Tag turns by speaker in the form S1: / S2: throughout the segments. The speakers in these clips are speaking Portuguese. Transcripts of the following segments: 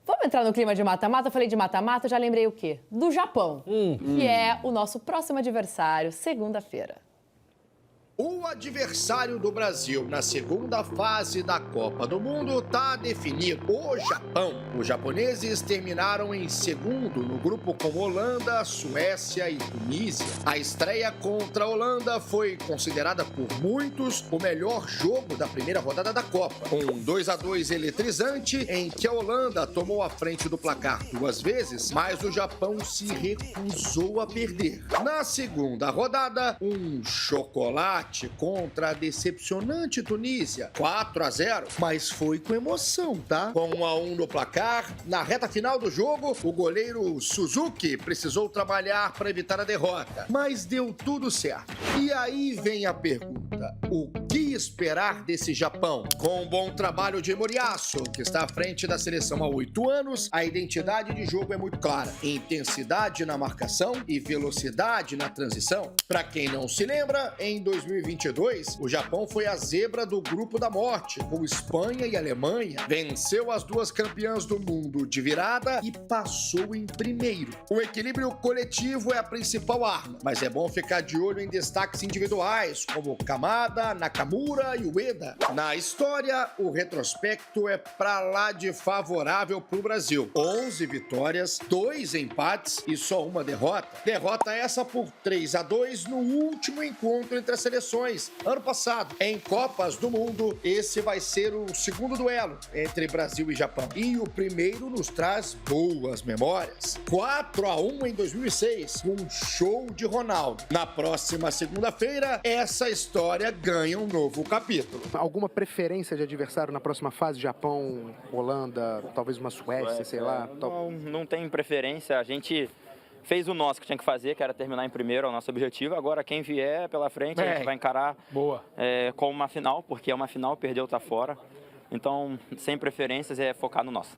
S1: Vamos entrar no clima de mata-mata? Eu falei de mata-mata, já lembrei o quê? Do Japão, que é o nosso próximo adversário, segunda-feira.
S2: O adversário do Brasil na segunda fase da Copa do Mundo está definido: o Japão. Os japoneses terminaram em segundo no grupo com Holanda, Suécia e Tunísia. A estreia contra a Holanda foi considerada por muitos o melhor jogo da primeira rodada da Copa. Um 2-2 eletrizante em que a Holanda tomou a frente do placar duas vezes, mas o Japão se recusou a perder. Na segunda rodada, um chocolate contra a decepcionante Tunísia, 4-0, mas foi com emoção, tá? Com 1-1 no placar, na reta final do jogo, o goleiro Suzuki precisou trabalhar para evitar a derrota, mas deu tudo certo. E aí vem a pergunta: o que esperar desse Japão? Com um bom trabalho de Moriyasu, que está à frente da seleção há 8 anos, a identidade de jogo é muito clara: intensidade na marcação e velocidade na transição. Para quem não se lembra, em 2022, o Japão foi a zebra do grupo da morte, com Espanha e Alemanha. Venceu as duas campeãs do mundo de virada e passou em primeiro. O equilíbrio coletivo é a principal arma, mas é bom ficar de olho em destaques individuais, como Kamada, Nakamura e Ueda. Na história, o retrospecto é pra lá de favorável pro Brasil: 11 vitórias, 2 empates e só uma derrota. Derrota essa por 3-2 no último encontro entre as seleções, ano passado. Em Copas do Mundo, esse vai ser o segundo duelo entre Brasil e Japão. E o primeiro nos traz boas memórias: 4-1 em 2006, um show de Ronaldo. Na próxima segunda-feira, essa história ganha um novo capítulo.
S3: Alguma preferência de adversário na próxima fase? Japão, Holanda, talvez uma Suécia, sei lá?
S4: Não tem preferência. A gente fez o nosso que tinha que fazer, que era terminar em primeiro, é o nosso objetivo. Agora, quem vier pela frente, a gente vai encarar como uma final, porque é uma final, perdeu, tá fora. Então, sem preferências, é focar no nosso.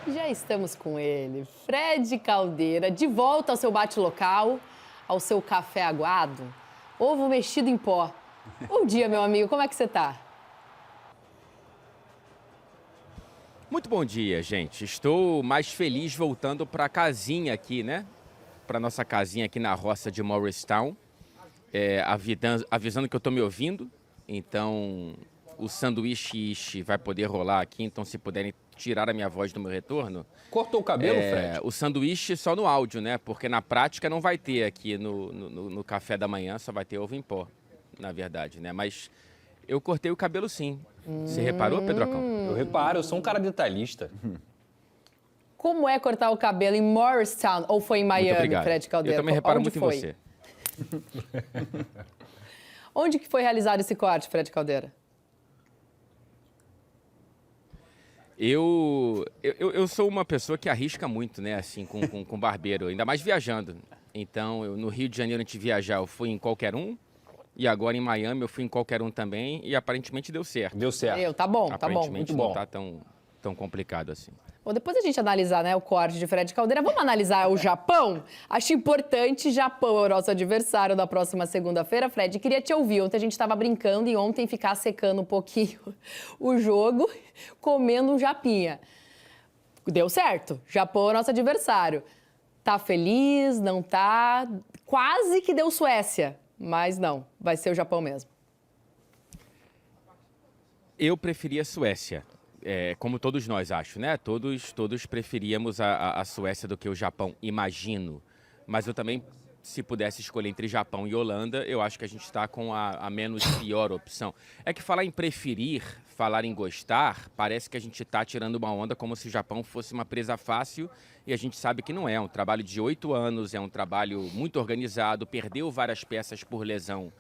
S1: Já estamos com ele, Fred Caldeira, de volta ao seu bate-local, ao seu café aguado, ovo mexido em pó. Bom dia, meu amigo, como é que você tá?
S5: Muito bom dia, gente. Estou mais feliz voltando para a casinha aqui, né? Para nossa casinha aqui na roça de Morristown. Avisando que eu estou me ouvindo. Então, o sanduíche vai poder rolar aqui. Então, se puderem tirar a minha voz do meu retorno.
S6: Cortou o cabelo, Fred?
S5: O sanduíche só no áudio, né? Porque na prática não vai ter aqui no café da manhã. Só vai ter ovo em pó, na verdade, né? Mas eu cortei o cabelo sim. Você reparou, Pedrocão?
S6: Eu reparo, eu sou um cara detalhista.
S1: Como é cortar o cabelo em Morristown ou foi em Miami, Fred Caldeira?
S5: Eu também reparo
S1: Onde
S5: muito
S1: foi?
S5: em você.
S1: Onde que foi realizado esse corte, Fred Caldeira?
S5: Eu sou uma pessoa que arrisca muito, né, assim, com barbeiro, ainda mais viajando. Então, no Rio de Janeiro, antes de viajar, eu fui em qualquer um. E agora em Miami eu fui em qualquer um também e aparentemente deu certo.
S6: Deu certo.
S1: Tá bom,
S5: aparentemente
S1: muito bom.
S5: Não tá tão complicado assim.
S1: Bom, depois a gente analisar, né, o corte de Fred Caldeira, vamos analisar o Japão? Acho importante. Japão é o nosso adversário da próxima segunda-feira. Fred, queria te ouvir. Ontem a gente estava brincando e ontem ficar secando um pouquinho o jogo, comendo um japinha. Deu certo. Japão é o nosso adversário. Tá feliz? Não tá? Quase que deu Suécia. Mas não, vai ser o Japão mesmo.
S5: Eu preferia a Suécia, como todos nós, acho, né? Todos preferíamos a Suécia do que o Japão, imagino. Mas eu também, se pudesse escolher entre Japão e Holanda, eu acho que a gente está com a menos pior opção. É que falar em preferir, falar em gostar, parece que a gente está tirando uma onda como se o Japão fosse uma presa fácil. E a gente sabe que não é. Um trabalho de 8 anos, é um trabalho muito organizado, perdeu várias peças por lesão,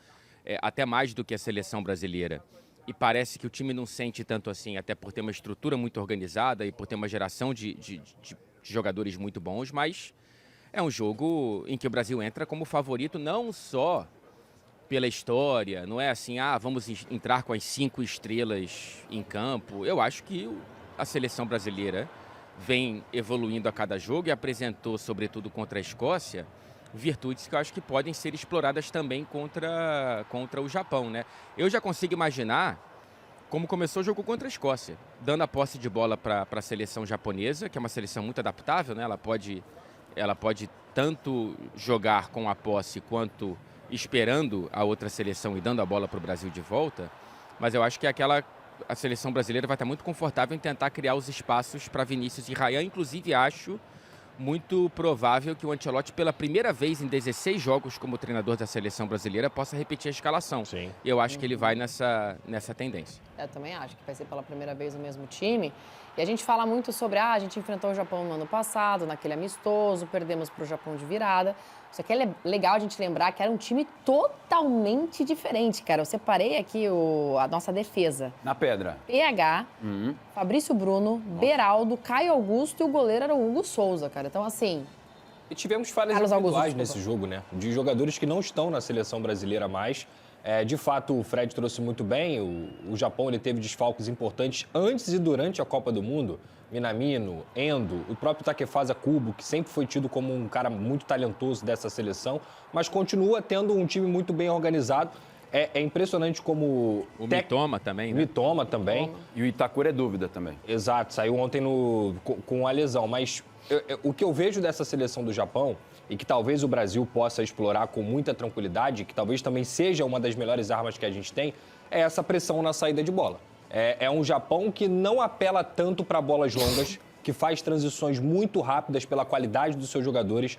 S5: até mais do que a seleção brasileira. E parece que o time não sente tanto assim, até por ter uma estrutura muito organizada e por ter uma geração de jogadores muito bons, mas é um jogo em que o Brasil entra como favorito não só pela história, não é assim, vamos entrar com as 5 estrelas em campo. Eu acho que a seleção brasileira vem evoluindo a cada jogo e apresentou, sobretudo contra a Escócia, virtudes que eu acho que podem ser exploradas também contra o Japão, né? Eu já consigo imaginar como começou o jogo contra a Escócia, dando a posse de bola para a seleção japonesa, que é uma seleção muito adaptável, né? Ela pode tanto jogar com a posse quanto esperando a outra seleção e dando a bola para o Brasil de volta, mas eu acho que a seleção brasileira vai estar muito confortável em tentar criar os espaços para Vinícius e Rayan. Inclusive, acho muito provável que o Ancelotti, pela primeira vez em 16 jogos como treinador da seleção brasileira, possa repetir a escalação.
S6: Sim.
S5: E eu acho que ele vai nessa tendência.
S1: Eu também acho que vai ser pela primeira vez o mesmo time. E a gente fala muito sobre, a gente enfrentou o Japão no ano passado, naquele amistoso, perdemos para o Japão de virada. Isso aqui é legal a gente lembrar que era um time totalmente diferente, cara. Eu separei aqui a nossa defesa.
S7: Na pedra.
S1: PH, Fabrício Bruno, Beraldo, Caio Augusto e o goleiro era o Hugo Souza, cara. Então, assim...
S6: E tivemos falhas
S1: Carlos
S6: individuais
S1: Augusto,
S6: nesse jogo, né? De jogadores que não estão na seleção brasileira mais. De fato, o Fred trouxe muito bem. O Japão ele teve desfalques importantes antes e durante a Copa do Mundo. Minamino, Endo, o próprio Takefusa Kubo, que sempre foi tido como um cara muito talentoso dessa seleção, mas continua tendo um time muito bem organizado. É impressionante como...
S5: O Mitoma também, né?
S6: Mitoma também.
S7: E o Itakura é dúvida também.
S6: Exato, saiu ontem com a lesão. Mas o que eu vejo dessa seleção do Japão, e que talvez o Brasil possa explorar com muita tranquilidade, que talvez também seja uma das melhores armas que a gente tem, é essa pressão na saída de bola. É um Japão que não apela tanto para bolas longas, que faz transições muito rápidas pela qualidade dos seus jogadores.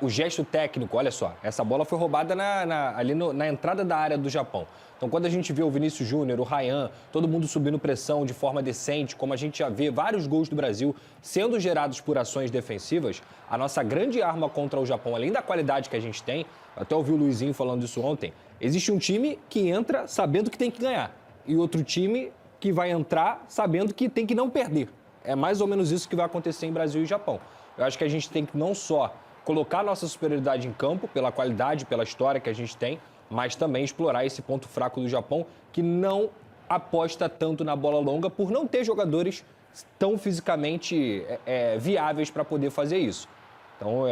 S6: O gesto técnico, olha só, essa bola foi roubada ali na entrada da área do Japão. Então, quando a gente vê o Vinícius Júnior, o Rayan, todo mundo subindo pressão de forma decente, como a gente já vê vários gols do Brasil sendo gerados por ações defensivas, a nossa grande arma contra o Japão, além da qualidade que a gente tem, até ouvi o Luizinho falando disso ontem, existe um time que entra sabendo que tem que ganhar e outro time que vai entrar sabendo que tem que não perder. É mais ou menos isso que vai acontecer em Brasil e Japão. Eu acho que a gente tem que não só colocar nossa superioridade em campo, pela qualidade, pela história que a gente tem, mas também explorar esse ponto fraco do Japão, que não aposta tanto na bola longa por não ter jogadores tão fisicamente viáveis para poder fazer isso. Então,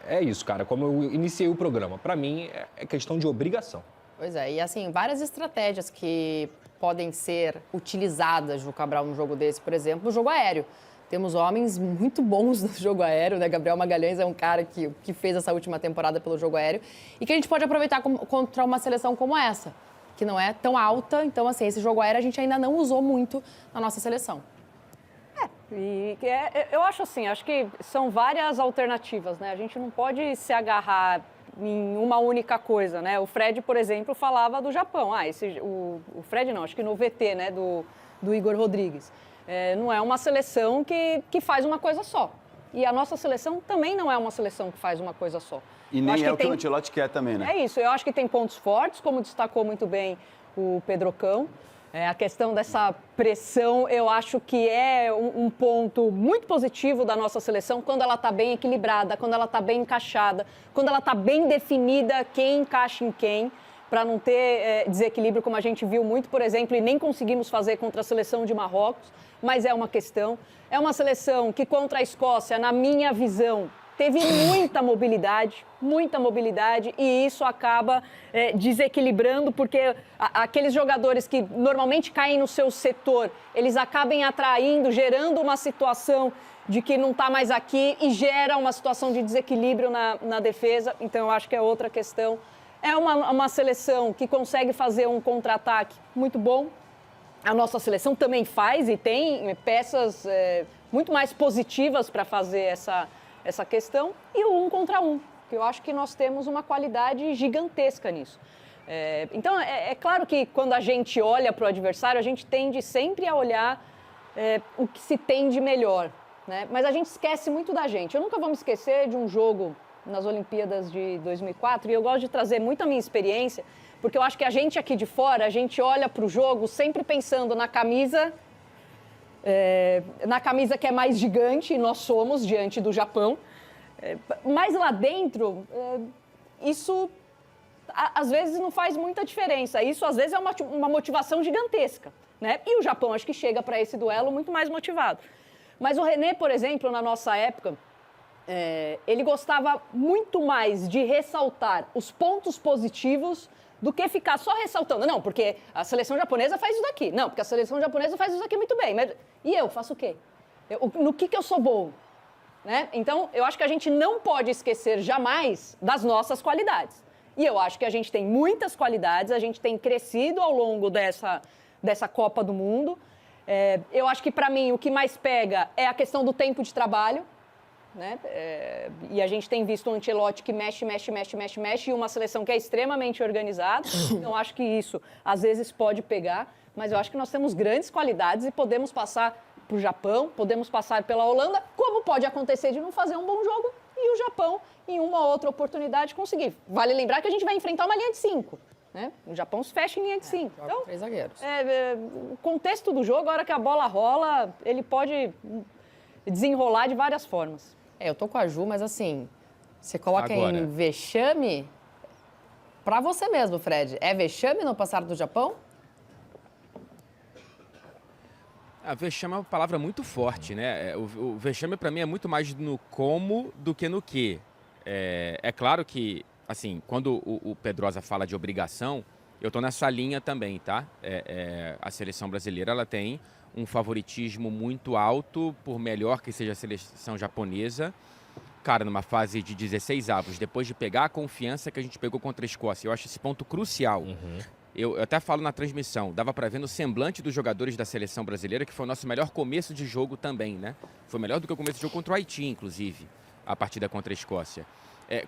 S6: é isso, cara. Como eu iniciei o programa, para mim é questão de obrigação.
S1: Pois é, e assim, várias estratégias que podem ser utilizadas, Ju Cabral, num jogo desse, por exemplo, no jogo aéreo. Temos homens muito bons no jogo aéreo, né? Gabriel Magalhães é um cara que fez essa última temporada pelo jogo aéreo e que a gente pode aproveitar contra uma seleção como essa, que não é tão alta. Então, assim, esse jogo aéreo a gente ainda não usou muito na nossa seleção.
S8: Eu acho assim, acho que são várias alternativas, né? A gente não pode se agarrar em uma única coisa, né? O Fred, por exemplo, falava do Japão. O Fred não, acho que no VT, né, do Igor Rodrigues. Não é uma seleção que faz uma coisa só. E a nossa seleção também não é uma seleção que faz uma coisa só.
S7: E nem é o que o Ancelotti quer também, né?
S8: É isso, eu acho que tem pontos fortes, como destacou muito bem o Pedrocão. A questão dessa pressão, eu acho que é um ponto muito positivo da nossa seleção quando ela está bem equilibrada, quando ela está bem encaixada, quando ela está bem definida quem encaixa em quem, para não ter desequilíbrio, como a gente viu muito, por exemplo, e nem conseguimos fazer contra a seleção de Marrocos, mas é uma questão. É uma seleção que contra a Escócia, na minha visão, teve muita mobilidade, e isso acaba desequilibrando, porque aqueles jogadores que normalmente caem no seu setor, eles acabam atraindo, gerando uma situação de que não está mais aqui e gera uma situação de desequilíbrio na defesa. Então, eu acho que é outra questão. É uma seleção que consegue fazer um contra-ataque muito bom. A nossa seleção também faz e tem peças muito mais positivas para fazer essa questão, e o 1 contra 1, que eu acho que nós temos uma qualidade gigantesca nisso. Então, é claro que quando a gente olha para o adversário, a gente tende sempre a olhar o que se tem de melhor, né? Mas a gente esquece muito da gente. Eu nunca vou me esquecer de um jogo nas Olimpíadas de 2004, e eu gosto de trazer muito a minha experiência, porque eu acho que a gente aqui de fora, a gente olha para o jogo sempre pensando na camisa que é mais gigante, e nós somos diante do Japão. Mas lá dentro, isso às vezes não faz muita diferença. Isso às vezes é uma motivação gigantesca, né? E o Japão acho que chega para esse duelo muito mais motivado. Mas o René, por exemplo, na nossa época, ele gostava muito mais de ressaltar os pontos positivos do que ficar só ressaltando. Não, porque a seleção japonesa faz isso daqui. Não, porque a seleção japonesa faz isso daqui muito bem. Mas, e eu faço o quê? No que eu sou bom? Né? Então, eu acho que a gente não pode esquecer jamais das nossas qualidades. E eu acho que a gente tem muitas qualidades, a gente tem crescido ao longo dessa Copa do Mundo. Eu acho que, para mim, o que mais pega é a questão do tempo de trabalho. Né? E a gente tem visto um Ancelotti que mexe, e uma seleção que é extremamente organizada. Então, acho que isso, às vezes, pode pegar. Mas eu acho que nós temos grandes qualidades e podemos passar para o Japão, podemos passar pela Holanda, como pode acontecer de não fazer um bom jogo e o Japão, em uma outra oportunidade, conseguir. Vale lembrar que a gente vai enfrentar uma linha de 5. Né? O Japão se fecha em linha de 5. Então,
S1: 3 zagueiros.
S8: O contexto do jogo, a hora que a bola rola, ele pode desenrolar de várias formas.
S1: Eu tô com a Ju, mas assim, você coloca
S5: Agora,
S1: em vexame pra você mesmo, Fred. É vexame não passar do Japão?
S5: Vexame é uma palavra muito forte, né? O vexame, para mim, é muito mais no como do que no que. É claro que, assim, quando o Pedrosa fala de obrigação, eu tô nessa linha também, tá? A seleção brasileira, ela tem um favoritismo muito alto, por melhor que seja a seleção japonesa. Cara, numa fase de 16avos, depois de pegar a confiança que a gente pegou contra a Escócia, eu acho esse ponto crucial. Eu até falo na transmissão, dava para ver no semblante dos jogadores da seleção brasileira que foi o nosso melhor começo de jogo também, né? Foi melhor do que o começo de jogo contra o Haiti, inclusive, a partida contra a Escócia.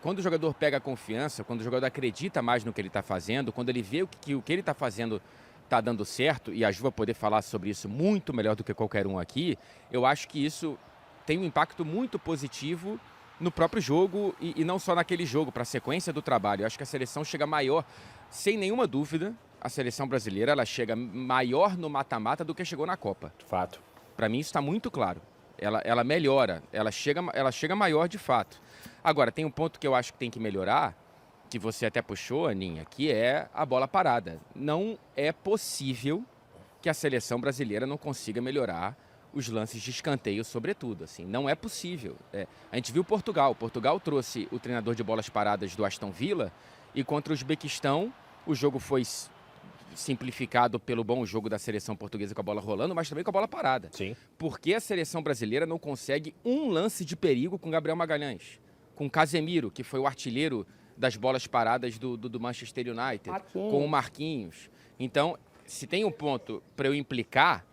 S5: Quando o jogador pega a confiança, quando o jogador acredita mais no que ele está fazendo, quando ele vê que o que ele está fazendo está dando certo, e a Ju vai poder falar sobre isso muito melhor do que qualquer um aqui, eu acho que isso tem um impacto muito positivo no próprio jogo e não só naquele jogo, para a sequência do trabalho. Eu acho que a seleção chega maior, sem nenhuma dúvida, a seleção brasileira ela chega maior no mata-mata do que chegou na Copa.
S6: Fato.
S5: Para mim isso está muito claro. Ela melhora, ela chega maior de fato. Agora, tem um ponto que eu acho que tem que melhorar, que você até puxou, Aninha, que é a bola parada. Não é possível que a seleção brasileira não consiga melhorar os lances de escanteio, sobretudo. Assim, não é possível. A gente viu Portugal. Portugal trouxe o treinador de bolas paradas do Aston Villa e contra o Uzbequistão o jogo foi simplificado pelo bom jogo da seleção portuguesa com a bola rolando, mas também com a bola parada.
S6: Sim.
S5: Porque a seleção brasileira não consegue um lance de perigo com Gabriel Magalhães, com Casemiro, que foi o artilheiro das bolas paradas do Manchester United, com o Marquinhos. Então, se tem um ponto para eu implicar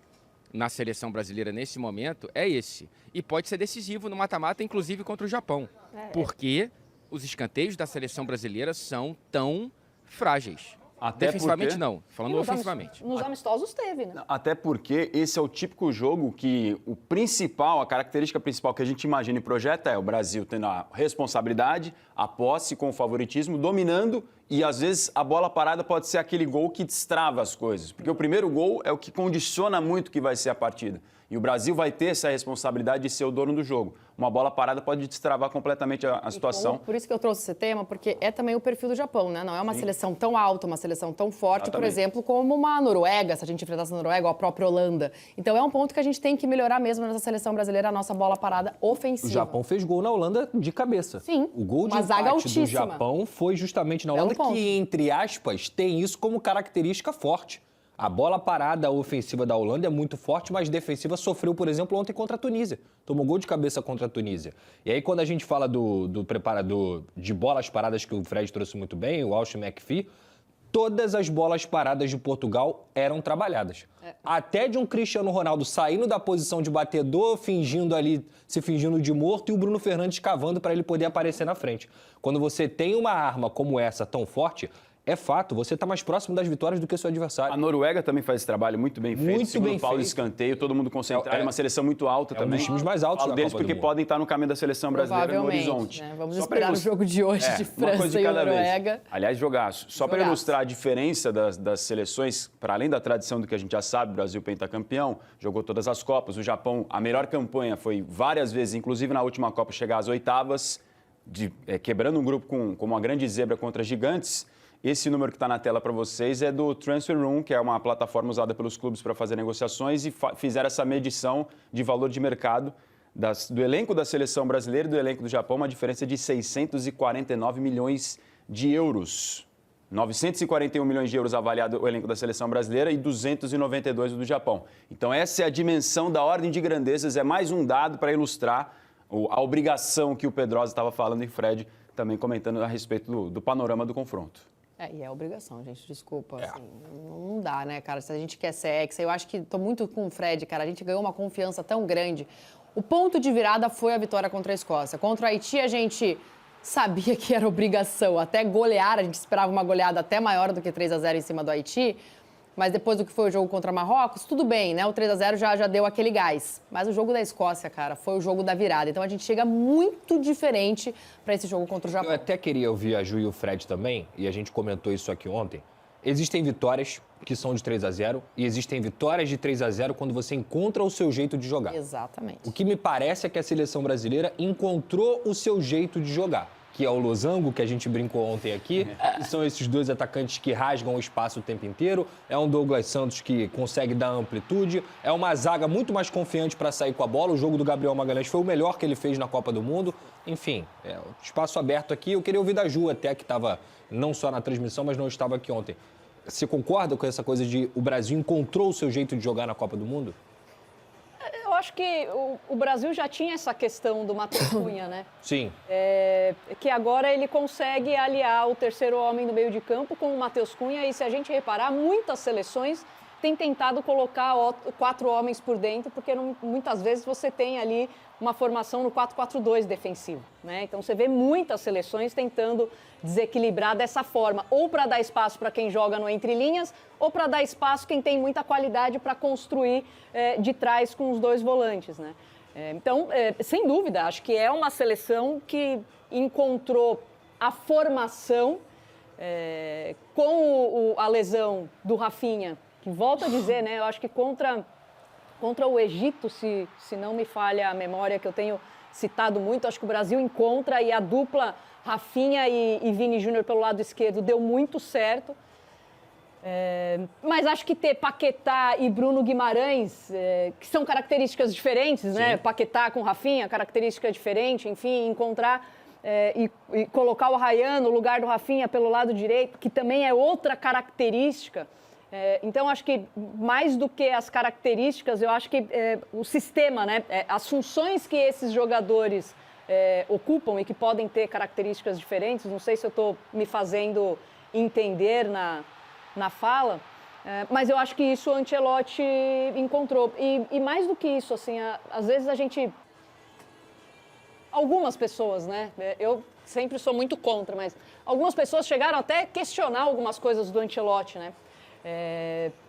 S5: na seleção brasileira nesse momento, é esse. E pode ser decisivo no mata-mata, inclusive contra o Japão. Porque os escanteios da seleção brasileira são tão frágeis.
S7: Até
S5: defensivamente
S7: porque...
S5: não, falando ofensivamente.
S8: Nos amistosos teve, né?
S7: Até porque esse é o típico jogo que o principal, a característica principal que a gente imagina e projeta é o Brasil tendo a responsabilidade, a posse com o favoritismo, dominando, e às vezes a bola parada pode ser aquele gol que destrava as coisas. Porque o primeiro gol é o que condiciona muito o que vai ser a partida. E o Brasil vai ter essa responsabilidade de ser o dono do jogo. Uma bola parada pode destravar completamente a situação.
S1: Por isso que eu trouxe esse tema, porque é também o perfil do Japão, né? Não é uma seleção tão alta, uma seleção tão forte,
S7: Exatamente.
S1: por exemplo, como uma Noruega, se a gente enfrentasse a Noruega, ou a própria Holanda. Então é um ponto que a gente tem que melhorar mesmo nessa seleção brasileira, a nossa bola parada ofensiva.
S6: O Japão fez gol na Holanda de cabeça.
S1: Sim,
S6: O gol de
S1: uma zaga
S6: empate do
S1: altíssima.
S6: Japão foi justamente na Holanda,
S1: ponto.
S6: que, entre aspas, tem isso como característica forte. A bola parada ofensiva da Holanda é muito forte, mas defensiva sofreu, por exemplo, ontem contra a Tunísia. Tomou gol de cabeça contra a Tunísia. E aí, quando a gente fala do preparador de bolas paradas que o Fred trouxe muito bem, o Alsh McPhee, todas as bolas paradas de Portugal eram trabalhadas. Até de um Cristiano Ronaldo saindo da posição de batedor, se fingindo de morto, e o Bruno Fernandes cavando para ele poder aparecer na frente. Quando você tem uma arma como essa tão forte, é fato, você está mais próximo das vitórias do que seu adversário.
S7: A Noruega também faz esse trabalho muito bem feito.
S6: Muito bem
S7: pau de
S6: feito.
S7: escanteio, todo mundo concentrado. É uma seleção muito alta também.
S6: Um dos times mais altos
S7: Falo
S6: da
S7: deles
S6: Copa do
S7: porque
S6: Mundo.
S7: podem estar no caminho da seleção brasileira no horizonte.
S1: Né? Vamos
S7: Só pra
S1: esperar o jogo de hoje de
S7: uma coisa
S1: França
S7: de
S1: e
S7: cada
S1: Noruega.
S7: vez. Aliás, jogaço. Só para ilustrar a diferença das seleções, para além da tradição do que a gente já sabe, o Brasil pentacampeão, jogou todas as Copas. O Japão, a melhor campanha foi várias vezes, inclusive na última Copa, chegar às oitavas, quebrando um grupo com uma grande zebra contra gigantes. Esse número que está na tela para vocês é do Transfer Room, que é uma plataforma usada pelos clubes para fazer negociações, e fizeram essa medição de valor de mercado do elenco da seleção brasileira e do elenco do Japão, uma diferença de 649 milhões de euros. 941 milhões de euros avaliado o elenco da seleção brasileira e 292 do Japão. Então essa é a dimensão da ordem de grandezas, é mais um dado para ilustrar a obrigação que o Pedrosa estava falando e o Fred também comentando a respeito do panorama do confronto.
S1: E é obrigação, gente, desculpa, assim, não dá, né, cara, se a gente quer ser hexa, eu acho que tô muito com o Fred, cara, a gente ganhou uma confiança tão grande. O ponto de virada foi a vitória contra a Escócia. Contra o Haiti, a gente sabia que era obrigação, até golear, a gente esperava uma goleada até maior do que 3-0 em cima do Haiti, mas depois do que foi o jogo contra Marrocos, tudo bem, né? O 3-0 já deu aquele gás. Mas o jogo da Escócia, cara, foi o jogo da virada. Então a gente chega muito diferente para esse jogo contra o Japão.
S6: Eu até queria ouvir a Ju e o Fred também, e a gente comentou isso aqui ontem. Existem vitórias que são de 3-0 e existem vitórias de 3-0 quando você encontra o seu jeito de jogar.
S1: Exatamente.
S6: O que me parece é que a seleção brasileira encontrou o seu jeito de jogar, que é o losango, que a gente brincou ontem aqui, que são esses dois atacantes que rasgam o espaço o tempo inteiro, é um Douglas Santos que consegue dar amplitude, é uma zaga muito mais confiante para sair com a bola, o jogo do Gabriel Magalhães foi o melhor que ele fez na Copa do Mundo, enfim, espaço aberto aqui. Eu queria ouvir da Ju até, que estava não só na transmissão, mas não estava aqui ontem. Você concorda com essa coisa de o Brasil encontrou o seu jeito de jogar na Copa do Mundo?
S8: Eu acho que o Brasil já tinha essa questão do Matheus Cunha, né?
S6: Sim.
S8: Que agora ele consegue aliar o terceiro homem no meio de campo com o Matheus Cunha. E se a gente reparar, muitas seleções têm tentado colocar 4 homens por dentro, porque muitas vezes você tem ali uma formação no 4-4-2 defensivo, né? Então você vê muitas seleções tentando desequilibrar dessa forma, ou para dar espaço para quem joga no entre linhas, ou para dar espaço quem tem muita qualidade para construir de trás com os 2 volantes, né? Então, sem dúvida, acho que é uma seleção que encontrou a formação com a lesão do Rafinha, que volto a dizer, né? Eu acho que contra o Egito, se não me falha a memória, que eu tenho citado muito, acho que o Brasil encontra, e a dupla Rafinha e Vini Júnior pelo lado esquerdo deu muito certo. Mas acho que ter Paquetá e Bruno Guimarães, que são características diferentes, né? Paquetá com Rafinha, característica diferente, enfim, encontrar e colocar o Ryan no lugar do Rafinha pelo lado direito, que também é outra característica. Então, acho que mais do que as características, eu acho que o sistema, né? As funções que esses jogadores ocupam e que podem ter características diferentes, não sei se eu estou me fazendo entender na fala, mas eu acho que isso o Ancelotti encontrou. E mais do que isso, assim, às vezes a gente... Algumas pessoas, né? Eu sempre sou muito contra, mas algumas pessoas chegaram até a questionar algumas coisas do Ancelotti, né?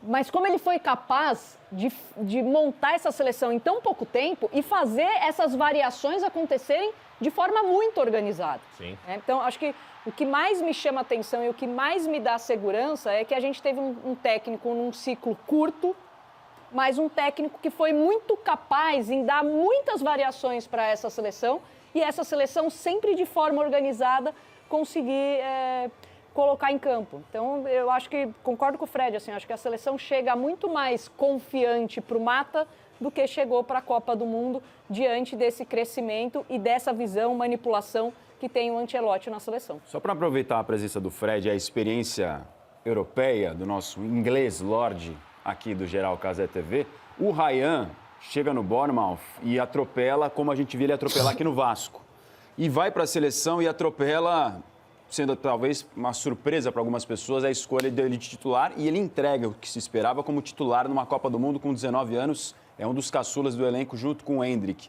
S8: Mas como ele foi capaz de montar essa seleção em tão pouco tempo e fazer essas variações acontecerem de forma muito organizada.
S6: Sim.
S8: Então, acho que o que mais me chama a atenção e o que mais me dá segurança é que a gente teve um técnico num ciclo curto, mas um técnico que foi muito capaz em dar muitas variações para essa seleção, e essa seleção sempre de forma organizada conseguir colocar em campo. Então, eu acho que, concordo com o Fred, assim, acho que a seleção chega muito mais confiante para o mata do que chegou para a Copa do Mundo, diante desse crescimento e dessa visão, manipulação que tem o Ancelotti na seleção.
S7: Só para aproveitar a presença do Fred e a experiência europeia do nosso inglês Lorde aqui do Geral Casé TV, o Ryan chega no Bournemouth e atropela como a gente viu ele atropelar aqui no Vasco. E vai para a seleção e atropela, sendo talvez uma surpresa para algumas pessoas, a escolha dele de titular, e ele entrega o que se esperava como titular numa Copa do Mundo com 19 anos, é um dos caçulas do elenco junto com o Endrick.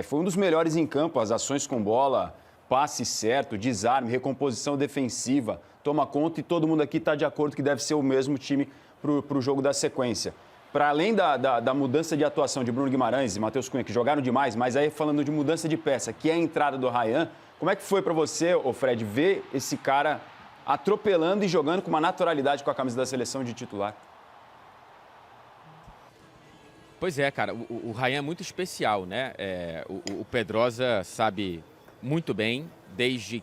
S7: Foi um dos melhores em campo, as ações com bola, passe certo, desarme, recomposição defensiva, toma conta, e todo mundo aqui está de acordo que deve ser o mesmo time para o jogo da sequência. Para além da mudança de atuação de Bruno Guimarães e Matheus Cunha, que jogaram demais, mas aí falando de mudança de peça, que é a entrada do Ryan, como é que foi para você, Fred, ver esse cara atropelando e jogando com uma naturalidade com a camisa da seleção de titular?
S5: Pois é, cara, o Ryan é muito especial, né? O Pedrosa sabe muito bem, desde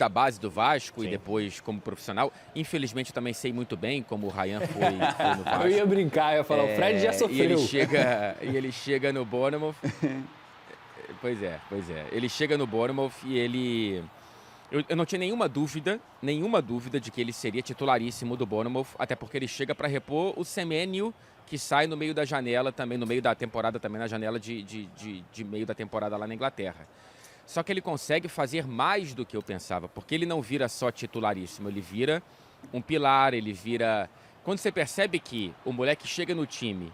S5: a base do Vasco. Sim. E depois como profissional. Infelizmente, eu também sei muito bem como o Ryan foi no Vasco.
S6: Eu ia brincar, eu ia falar, o Fred já sofreu.
S5: E ele chega no Bournemouth. Pois é. Ele chega no Bournemouth e ele Eu não tinha nenhuma dúvida de que ele seria titularíssimo do Bournemouth, até porque ele chega para repor o Semenyo, que sai no meio da janela também, no meio da temporada também, na janela de meio da temporada lá na Inglaterra. Só que ele consegue fazer mais do que eu pensava, porque ele não vira só titularíssimo, ele vira um pilar, ele vira... Quando você percebe que o moleque chega no time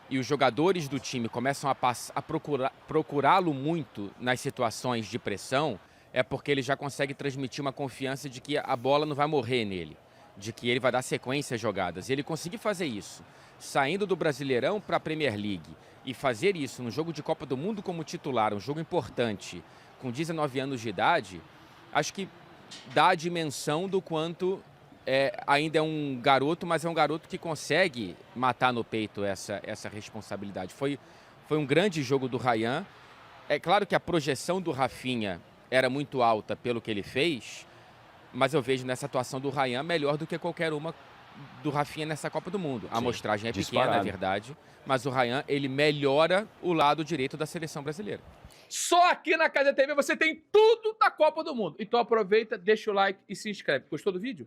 S5: e os jogadores do time começam a procurá-lo muito nas situações de pressão, é porque ele já consegue transmitir uma confiança de que a bola não vai morrer nele, de que ele vai dar sequência às jogadas. E ele conseguir fazer isso, saindo do Brasileirão para a Premier League, e fazer isso no jogo de Copa do Mundo como titular, um jogo importante, com 19 anos de idade, acho que dá a dimensão do quanto ainda é um garoto, mas é um garoto que consegue matar no peito essa responsabilidade. Foi um grande jogo do Ryan. É claro que a projeção do Rafinha era muito alta pelo que ele fez, mas eu vejo nessa atuação do Ryan melhor do que qualquer uma do Rafinha nessa Copa do Mundo. A amostragem é pequena, é verdade, mas o Ryan, ele melhora o lado direito da seleção brasileira.
S9: Só aqui na Casa TV você tem tudo da Copa do Mundo. Então aproveita, deixa o like e se inscreve. Gostou do vídeo?